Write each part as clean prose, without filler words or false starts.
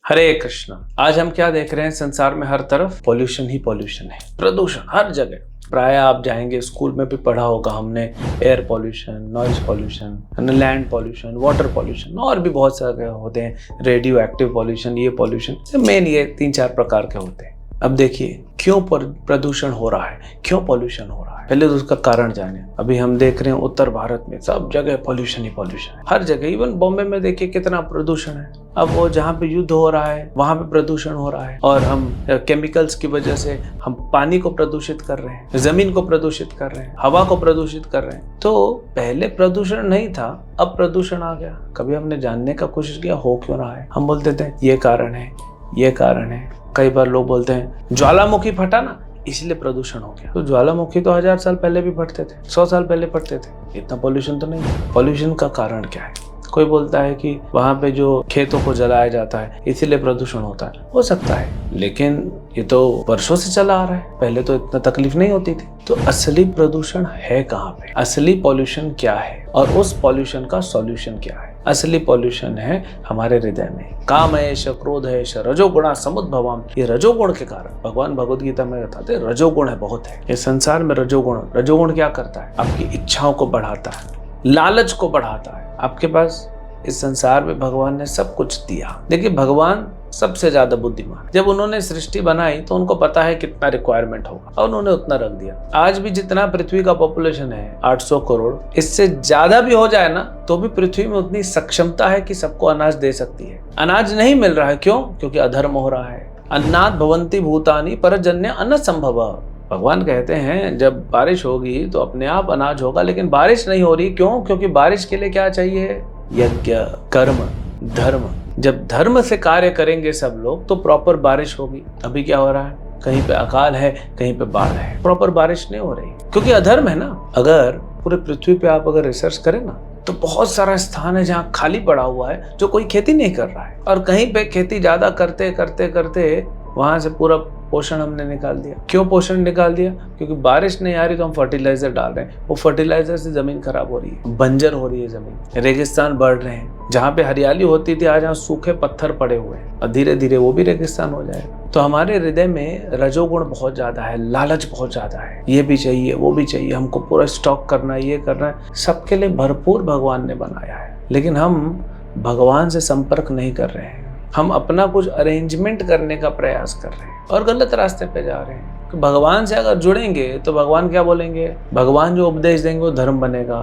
हरे कृष्णा। आज हम क्या देख रहे हैं, संसार में हर तरफ पॉल्यूशन ही पॉल्यूशन है, प्रदूषण हर जगह। प्राय आप जाएंगे, स्कूल में भी पढ़ा होगा हमने, air pollution, noise pollution, land pollution, water pollution और भी बहुत सारे होते हैं, रेडियो एक्टिव पॉल्यूशन, ये पॉल्यूशन मेन ये 3-4 प्रकार के होते हैं। अब देखिए क्यों प्रदूषण हो रहा है, क्यों पॉल्यूशन हो रहा है, पहले तो उसका कारण जाने। अभी हम देख रहे हैं उत्तर भारत में सब जगह पॉल्यूशन ही पॉल्यूशन है, हर जगह। इवन बॉम्बे में देखिए कितना प्रदूषण है। अब वो जहाँ पे युद्ध हो रहा है वहां पे प्रदूषण हो रहा है, और हम केमिकल्स की वजह से हम पानी को प्रदूषित कर रहे हैं, जमीन को प्रदूषित कर रहे हैं, हवा को प्रदूषित कर रहे हैं। तो पहले प्रदूषण नहीं था, अब प्रदूषण आ गया। कभी हमने जानने का कोशिश किया हो क्यों रहा है? हम बोलते थे ये कारण है, ये कारण है। कई बार लोग बोलते हैं ज्वालामुखी फटा ना इसलिए प्रदूषण हो गया। तो ज्वालामुखी तो 1000 साल पहले भी फटते थे, 100 साल पहले फटते थे, इतना पॉल्यूशन तो नहीं है। पॉल्यूशन का कारण क्या है? कोई बोलता है कि वहां पे जो खेतों को जलाया जाता है इसीलिए प्रदूषण होता है, हो सकता है, लेकिन ये तो वर्षों से चला आ रहा है, पहले तो इतना तकलीफ नहीं होती थी। तो असली प्रदूषण है कहाँ पे? असली पॉल्यूशन क्या है और उस पॉल्यूशन का सॉल्यूशन क्या है? असली पॉल्यूशन है हमारे हृदय में। काम ऐश, क्रोध ऐश, रजोगुणा समुद्भवम। ये रजोगुण के कारण भगवान भगवद गीता में बताते हैं रजोगुण है बहुत है ये संसार में। रजोगुण क्या करता है? आपकी इच्छाओं को बढ़ाता है, लालच को बढ़ाता है। आपके पास इस संसार में भगवान ने सब कुछ दिया। देखिए भगवान सबसे ज्यादा बुद्धिमान। जब उन्होंने सृष्टि बनाई तो उनको पता है कितना रिक्वायरमेंट होगा और उन्होंने उतना रख दिया। आज भी जितना पृथ्वी का पॉपुलेशन है 800 करोड़, इससे ज्यादा भी हो जाए ना तो भी पृथ्वी में उतनी सक्षमता है कि सबको अनाज दे सकती है। अनाज नहीं मिल रहा है, क्यों? क्योंकि अधर्म हो रहा है। अन्नात् भवन्ति भूतानि परजन्य अन्न संभव। भगवान कहते हैं जब बारिश होगी तो अपने आप अनाज होगा, लेकिन बारिश नहीं हो रही, क्यों? क्योंकि बारिश के लिए क्या चाहिए? यज्ञ, कर्म, धर्म। जब धर्म से कार्य करेंगे सब लोग तो प्रॉपर बारिश होगी। अभी क्या हो रहा है? कहीं पे अकाल है, कहीं पे बाढ़ है, प्रॉपर बारिश नहीं हो रही, क्योंकि अधर्म है ना। अगर पूरे पृथ्वी पे आप अगर रिसर्च करें ना तो बहुत सारा स्थान है जहाँ खाली पड़ा हुआ है, जो कोई खेती नहीं कर रहा है, और कहीं पे खेती ज्यादा करते करते करते वहां से पूरा पोषण हमने निकाल दिया। क्यों पोषण निकाल दिया? क्योंकि बारिश नहीं आ रही तो हम फर्टिलाइजर डाल रहे हैं, वो फर्टिलाइजर से जमीन खराब हो रही है, बंजर हो रही है जमीन, रेगिस्तान बढ़ रहे हैं। जहाँ पे हरियाली होती थी आज यहाँ सूखे पत्थर पड़े हुए हैं, और धीरे धीरे वो भी रेगिस्तान हो जाएगा। तो हमारे हृदय में रजोगुण बहुत ज्यादा है, लालच बहुत ज्यादा है, ये भी चाहिए वो भी चाहिए, हमको पूरा स्टॉक करना है, ये करना है। सबके लिए भरपूर भगवान ने बनाया है, लेकिन हम भगवान से संपर्क नहीं कर रहे हैं। हम अपना कुछ अरेंजमेंट करने का प्रयास कर रहे हैं और गलत रास्ते पे जा रहे हैं। तो भगवान से अगर जुड़ेंगे तो भगवान क्या बोलेंगे? भगवान जो उपदेश देंगे वो धर्म बनेगा।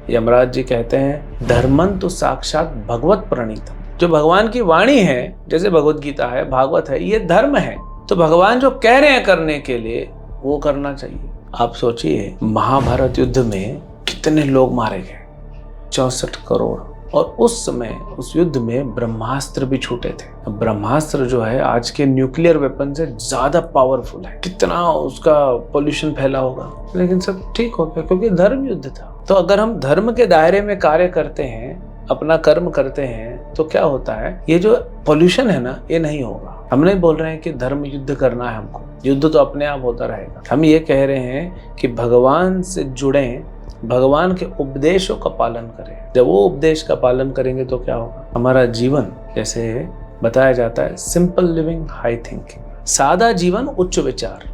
यमराज जी कहते हैं धर्मं तो साक्षात भगवत प्रणीतम। जो भगवान की वाणी है, जैसे भगवत गीता है, भागवत है, ये धर्म है। तो भगवान जो कह रहे हैं करने के लिए वो करना चाहिए। आप सोचिए महाभारत युद्ध में कितने लोग मारे गए, 64 करोड़। और उस समय उस युद्ध में ब्रह्मास्त्र भी छूटे थे। ब्रह्मास्त्र जो है आज के न्यूक्लियर वेपन से ज्यादा पावरफुल है, कितना उसका पॉल्यूशन फैला होगा, लेकिन सब ठीक हो गया क्योंकि धर्म युद्ध था। तो अगर हम धर्म के दायरे में कार्य करते हैं, अपना कर्म करते हैं, तो क्या होता है? ये जो पॉल्यूशन है ना, ये नहीं होगा। हम नहीं बोल रहे हैं कि धर्म युद्ध करना है हमको, युद्ध तो अपने आप होता रहेगा। हम ये कह रहे हैं कि भगवान से जुड़ें, भगवान के उपदेशों का पालन करें। जब वो उपदेश का पालन करेंगे तो क्या होगा? हमारा जीवन, जैसे बताया जाता है, सिंपल लिविंग हाई थिंकिंग, सादा जीवन उच्च विचार।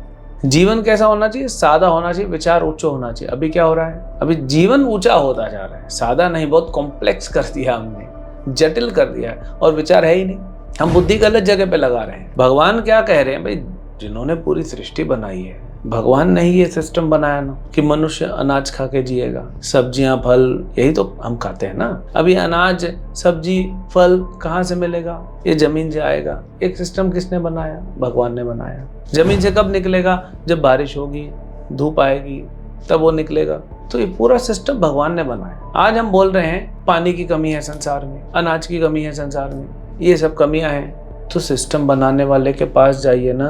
जीवन कैसा होना चाहिए? सादा होना चाहिए, विचार उच्च होना चाहिए। अभी क्या हो रहा है? अभी जीवन ऊंचा होता जा रहा है, सादा नहीं, बहुत कॉम्प्लेक्स कर दिया हमने, जटिल कर दिया है, और विचार है ही नहीं। हम बुद्धि गलत जगह पे लगा रहे हैं। भगवान क्या कह रहे हैं? भाई जिन्होंने पूरी सृष्टि बनाई है, भगवान ने ही ये सिस्टम बनाया ना कि मनुष्य अनाज खा के जिएगा, सब्जियां फल, यही तो हम खाते हैं ना। अभी अनाज सब्जी फल कहाँ से मिलेगा? ये जमीन से आएगा। एक सिस्टम किसने बनाया? भगवान ने बनाया। जमीन से कब निकलेगा? जब बारिश होगी, धूप आएगी, तब वो निकलेगा। तो ये पूरा सिस्टम भगवान ने बनाया। आज हम बोल रहे हैं पानी की कमी है संसार में, अनाज की कमी है संसार में, ये सब कमियां हैं। तो सिस्टम बनाने वाले के पास जाइए ना।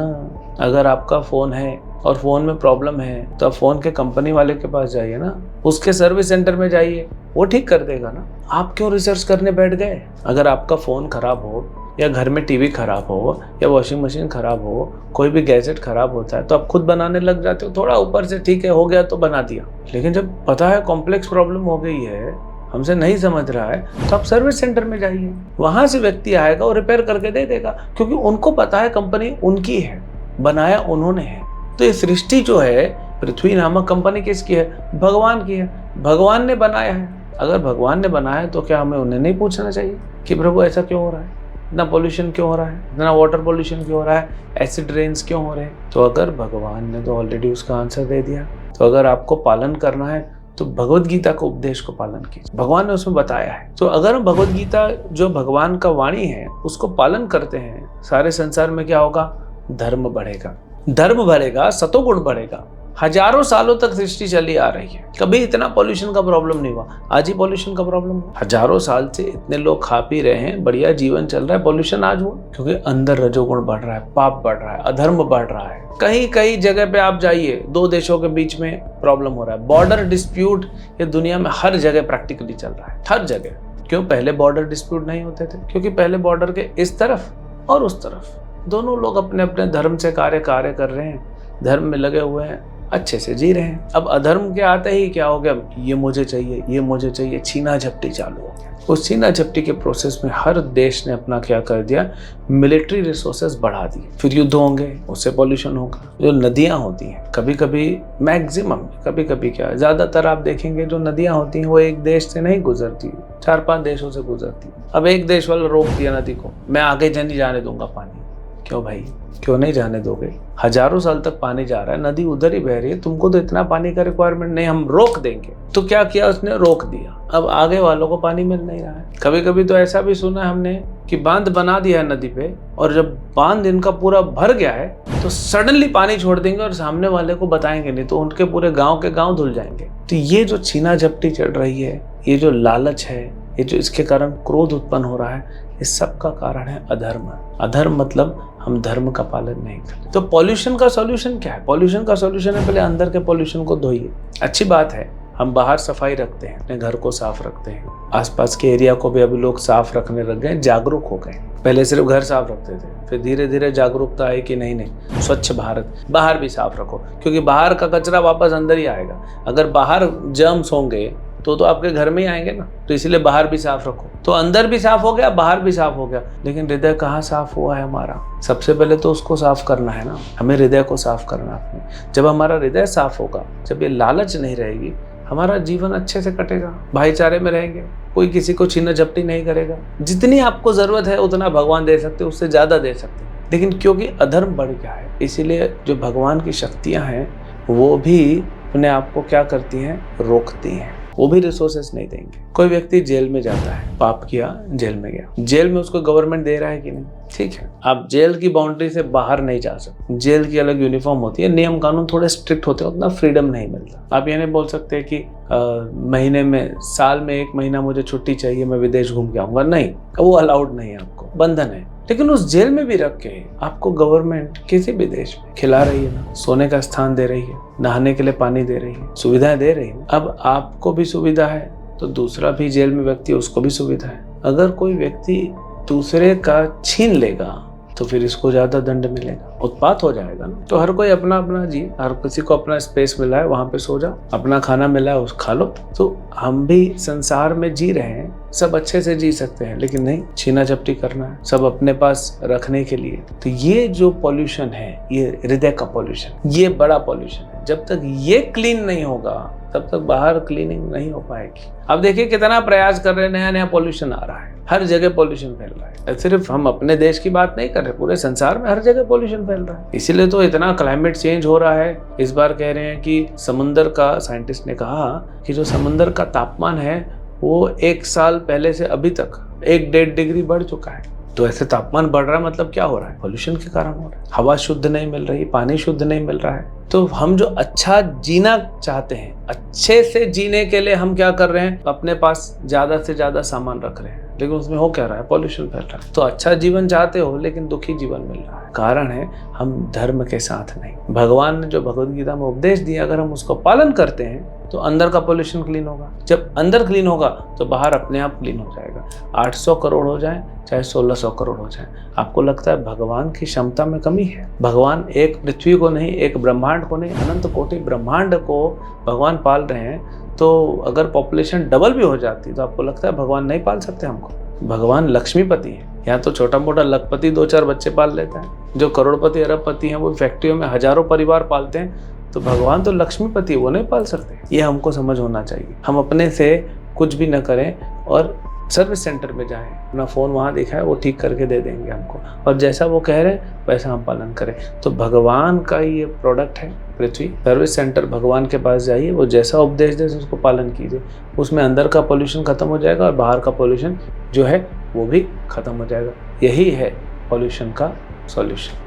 अगर आपका फोन है और फोन में प्रॉब्लम है तो आप फोन के कंपनी वाले के पास जाइए ना, उसके सर्विस सेंटर में जाइए, वो ठीक कर देगा ना। आप क्यों रिसर्च करने बैठ गए? अगर आपका फोन खराब हो, या घर में टीवी खराब हो, या वॉशिंग मशीन खराब हो, कोई भी गैजेट खराब होता है तो आप खुद बनाने लग जाते हो। थोड़ा ऊपर से ठीक है हो गया तो बना दिया, लेकिन जब पता है कॉम्प्लेक्स प्रॉब्लम हो गई है, हमसे नहीं समझ रहा है तो आप सर्विस सेंटर में जाइए, वहां से व्यक्ति आएगा और रिपेयर करके दे देगा, क्योंकि उनको पता है कंपनी उनकी है, बनाया उन्होंने है। तो ये सृष्टि जो है, पृथ्वी नामक कंपनी किसकी है? भगवान की है, भगवान ने बनाया है। अगर भगवान ने बनाया है तो क्या हमें उन्हें नहीं पूछना चाहिए कि प्रभु ऐसा क्यों हो रहा है, इतना पोल्यूशन क्यों हो रहा है, इतना वाटर पोल्यूशन क्यों हो रहा है, एसिड रेन्स क्यों हो रहे हैं? तो अगर भगवान ने तो ऑलरेडी उसका आंसर दे दिया, तो अगर आपको पालन करना है तो भगवत गीता के उपदेश को पालन कीजिए, भगवान ने उसमें बताया है। तो अगर हम भगवत गीता जो भगवान का वाणी है उसको पालन करते हैं, सारे संसार में क्या होगा? धर्म बढ़ेगा, धर्म बढ़ेगा, सतोगुण बढ़ेगा। हजारों सालों तक सृष्टि चली आ रही है, कभी इतना पॉल्यूशन का प्रॉब्लम नहीं हुआ, आज ही पॉल्यूशन का प्रॉब्लम हुआ। हजारों साल से इतने लोग खा पी रहे हैं, बढ़िया जीवन चल रहा है, पॉल्यूशन आज हुआ क्योंकि अंदर रजोगुण बढ़ रहा है, पाप बढ़ रहा है, अधर्म बढ़ रहा है। कहीं कहीं जगह पे आप जाइए, दो देशों के बीच में प्रॉब्लम हो रहा है, बॉर्डर डिस्प्यूट ये दुनिया में हर जगह प्रैक्टिकली चल रहा है, हर जगह। क्यों? पहले बॉर्डर डिस्प्यूट नहीं होते थे, क्योंकि पहले बॉर्डर के इस तरफ और उस तरफ दोनों लोग अपने अपने धर्म से कार्य कर रहे हैं, धर्म में लगे हुए हैं, अच्छे से जी रहे हैं। अब अधर्म के आते ही क्या हो गया? ये मुझे चाहिए, ये मुझे चाहिए, छीना झपटी चालू हो गया। उस छीना झपटी के प्रोसेस में हर देश ने अपना क्या कर दिया? मिलिट्री रिसोर्सेज बढ़ा दिए, फिर युद्ध होंगे, उससे पॉल्यूशन होगा। जो नदियां होती हैं, कभी कभी मैक्सिमम, कभी कभी क्या, ज्यादातर आप देखेंगे जो नदियां होती हैं वो एक देश से नहीं गुजरती, 4-5 देशों से गुजरती। अब एक देश वाला रोक दिया नदी को, मैं आगे नहीं जाने दूंगा पानी। क्यों भाई, क्यों नहीं जाने दोगे? हजारों साल तक पानी जा रहा है, नदी उधर ही बह रही है, तुमको तो इतना पानी का रिक्वायरमेंट नहीं, हम रोक देंगे। तो क्या किया उसने? रोक दिया। अब आगे वालों को पानी मिल नहीं रहा है। कभी कभी तो ऐसा भी सुना हमने कि बांध बना दिया है नदी पे, और जब बांध इनका पूरा भर गया है तो सडनली पानी छोड़ देंगे और सामने वाले को बताएंगे नहीं, तो उनके पूरे गाँव के गाँव धुल जाएंगे। तो ये जो छीना झपटी चल रही है, ये जो लालच है, ये जो इसके कारण क्रोध उत्पन्न हो रहा है, इस सब का कारण है अधर्म। अधर्म मतलब हम धर्म का पालन नहीं करते। तो पॉल्यूशन का सॉल्यूशन क्या है? पॉल्यूशन का सॉल्यूशन है पहले अंदर के पॉल्यूशन को धोइए। अच्छी बात है, हम बाहर सफाई रखते हैं, अपने घर को साफ रखते हैं, आसपास के एरिया को भी अभी लोग साफ रखने लग गए, जागरूक हो गए। पहले सिर्फ घर साफ रखते थे, फिर धीरे धीरे जागरूकता आई कि नहीं स्वच्छ भारत, बाहर भी साफ रखो, क्योंकि बाहर का कचरा वापस अंदर ही आएगा। अगर बाहर जर्म्स होंगे तो आपके घर में ही आएंगे ना, तो इसलिए बाहर भी साफ रखो। तो अंदर भी साफ हो गया, बाहर भी साफ हो गया, लेकिन हृदय कहाँ साफ हुआ है हमारा? सबसे पहले तो उसको साफ करना है ना, हमें हृदय को साफ करना है। जब हमारा हृदय साफ होगा, जब ये लालच नहीं रहेगी, हमारा जीवन अच्छे से कटेगा, भाईचारे में रहेंगे, कोई किसी को छीना झपटी नहीं करेगा। जितनी आपको जरूरत है उतना भगवान दे सकते, उससे ज्यादा दे सकते, लेकिन क्योंकि अधर्म बढ़ गया है, इसीलिए जो भगवान की शक्तियां हैं वो भी अपने आप को क्या करती हैं? रोकती हैं। वो भी रिसोर्सेस नहीं देंगे। कोई व्यक्ति जेल में जाता है, पाप किया, जेल में गया, जेल में उसको गवर्नमेंट दे रहा है कि नहीं? ठीक है, आप जेल की बाउंड्री से बाहर नहीं जा सकते, जेल की अलग यूनिफॉर्म होती है, नियम कानून थोड़े स्ट्रिक्ट होते हैं, उतना फ्रीडम नहीं मिलता। आप ये नहीं बोल सकते कि महीने में, साल में 1 महीना मुझे छुट्टी चाहिए, मैं विदेश घूम के आऊंगा, नहीं, वो अलाउड नहीं है, आपको बंधन है। लेकिन उस जेल में भी रख के आपको गवर्नमेंट किसी भी देश में खिला रही है ना, सोने का स्थान दे रही है, नहाने के लिए पानी दे रही है, सुविधाएं दे रही है। अब आपको भी सुविधा है तो दूसरा भी जेल में व्यक्ति, उसको भी सुविधा है। अगर कोई व्यक्ति दूसरे का छीन लेगा तो फिर इसको ज्यादा दंड मिलेगा, उत्पात हो जाएगा ना। तो हर कोई अपना अपना जी, हर किसी को अपना स्पेस मिला है, वहां पे सो जाओ, अपना खाना मिला है उस खा लो। तो हम भी संसार में जी रहे हैं, सब अच्छे से जी सकते हैं, लेकिन नहीं, छीना झपटी करना है सब अपने पास रखने के लिए। तो ये जो पॉल्यूशन है, ये हृदय का पॉल्यूशन, ये बड़ा पॉल्यूशन है। जब तक ये क्लीन नहीं होगा तब तक बाहर क्लीनिंग नहीं हो पाएगी। अब देखिए कितना प्रयास कर रहे हैं, नया नया पॉल्यूशन आ रहा है, हर जगह पॉल्यूशन फैल रहा है। सिर्फ हम अपने देश की बात नहीं कर रहे, पूरे संसार में हर जगह पॉल्यूशन फैल रहा है। इसीलिए तो इतना क्लाइमेट चेंज हो रहा है। इस बार कह रहे हैं कि समुद्र का, साइंटिस्ट ने कहा कि जो समुद्र का तापमान है वो 1 साल पहले से अभी तक 1-1.5 डिग्री बढ़ चुका है। तो ऐसे तापमान बढ़ रहा है, मतलब क्या हो रहा है? पॉल्यूशन के कारण हो रहा है। हवा शुद्ध नहीं मिल रही, पानी शुद्ध नहीं मिल रहा है। तो हम जो अच्छा जीना चाहते हैं, अच्छे से जीने के लिए हम क्या कर रहे हैं? अपने पास ज्यादा से ज्यादा सामान रख रहे हैं, लेकिन उसमें हो क्या रहा है? पॉल्यूशन फैल रहा है। तो अच्छा जीवन चाहते हो लेकिन दुखी जीवन मिल रहा है। कारण है हम धर्म के साथ नहीं। भगवान ने जो भगवत गीता में उपदेश दिया, अगर हम उसको पालन करते हैं तो अंदर का पॉल्यूशन क्लीन होगा। जब अंदर क्लीन होगा तो बाहर अपने आप क्लीन हो जाएगा। 800 करोड़ हो जाए चाहे 1600 करोड़ हो जाए, आपको लगता है भगवान की क्षमता में कमी है? भगवान एक पृथ्वी को नहीं, एक ब्रह्मांड को नहीं, अनंत कोटि ब्रह्मांड को भगवान पाल रहे हैं। तो अगर पॉपुलेशन डबल भी हो जाती तो आपको लगता है भगवान नहीं पाल सकते हमको? भगवान लक्ष्मीपति है। यहाँ तो छोटा मोटा लखपति 2-4 बच्चे पाल लेता है, जो करोड़पति अरबपति हैं वो फैक्ट्रियों में हजारों परिवार पालते हैं। तो भगवान तो लक्ष्मीपति है, वो नहीं पाल सकते। ये हमको समझ होना चाहिए। हम अपने से कुछ भी न करें और सर्विस सेंटर में जाएं, अपना फ़ोन वहाँ देखा है वो ठीक करके दे देंगे हमको, और जैसा वो कह रहे हैं वैसा हम पालन करें। तो भगवान का ये प्रोडक्ट है पृथ्वी। सर्विस सेंटर भगवान के पास जाइए, वो जैसा उपदेश दे उसको पालन कीजिए। उसमें अंदर का पोल्यूशन खत्म हो जाएगा और बाहर का पोल्यूशन जो है वो भी खत्म हो जाएगा। यही है पोल्यूशन का सॉल्यूशन।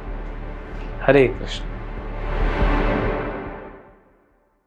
हरे कृष्ण।